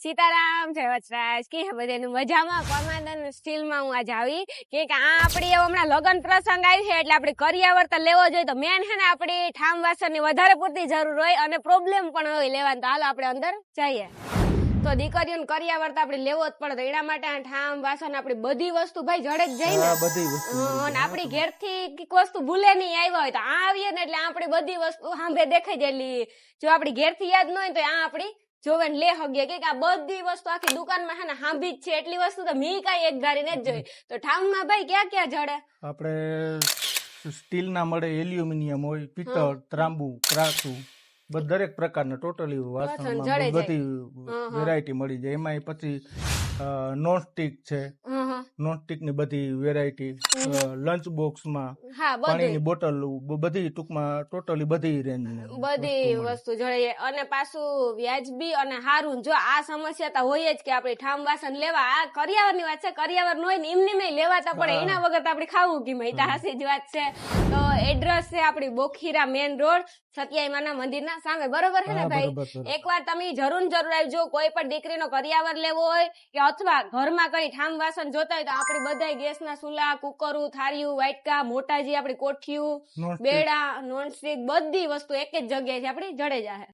સીતારામ જય વચરાજ કે બધાનું મજામાં પરમાનંદ સ્ટીલમાં હું આજે આવી કે આ આપણી હમણાં લગ્ન પ્રસંગ આવી છે એટલે આપણે કરિયાવર તો લેવો જોઈએ તો મેન છે ને આપણી ઠામ વાસણની વધારે પૂરતી જરૂર હોય અને પ્રોબ્લેમ પણ હોય લેવાનું તો હાલો આપણે અંદર જઈએ તો દીકરીઓને કરિયાવર તો આપણે લેવો જ પડે તો એના માટે આ ઠામ વાસણ આપણી બધી વસ્તુ ભાઈ જડે જ જાય ને બધી વસ્તુ અને આપણી ઘેરથી કઈક વસ્તુ ભૂલે નહીં આવ્યા હોય તો આ આવીએ ને એટલે આપણી બધી વસ્તુ સાંભળે દેખાઈ જાય એટલે જો આપણી ઘેરથી યાદ ન હોય તો આ આપણી જોવે લે હગે કે આ બધી વસ્તુ આખી દુકાનમાં છે ને હાંભી જ છે એટલી વસ્તુ તો મી કાંઈ એક ગાડી ને જ જોઈ તો ઠામમાં ભાઈ ક્યાં ક્યાં જડે આપણે સ્ટીલ ના મળે, એલ્યુમિનિયમ હોય, પિત્તળ, ત્રાંબુ, ત્રાસુ, દરેક પ્રકારના ટોટલી વાસણમાં બધી વેરાયટી મળી જાય. એમાં પછી નોન સ્ટિક છે, નોન સ્ટિક ની બધી વેરાયટી, લંચ બોક્સ માં પાણીની બોટલ, બધી ટૂંકમાં ટોટલી બધી રેન્જ બધી વસ્તુ જડે અને પાછું વ્યાજબી અને સારું. જો આ સમસ્યા તો હોય જ કે આપણે ઠામ વાસણ લેવા આ કરિયાવર ની વાત છે, કરિયાવર નો હોય ને એમને લેવાતા પડે એના વગર તો આપણે ખાવું કે મહિતા હાસી જ વાત છે. તો એડ્રેસ છે આપણી બોખીરા મેન રોડ સત્યાઈ માના મંદિર ના સામે, બરોબર છે ને ભાઈ? એકવાર તમે જરૂર આવજો. કોઈ પણ દીકરીનો કરિયાવર લેવો હોય કે અથવા ઘરમાં કઈ ઠામ વાસણ જોતા હોય તો આપણે બધા ગેસ ના ચૂલા, કુકરું, થાળીયું, વાટકા, મોટાજી, આપડી કોઠિયું, બેડા, નોન સ્ટિક બધી વસ્તુ એક જ જગ્યાએ આપડી જડે જાહે.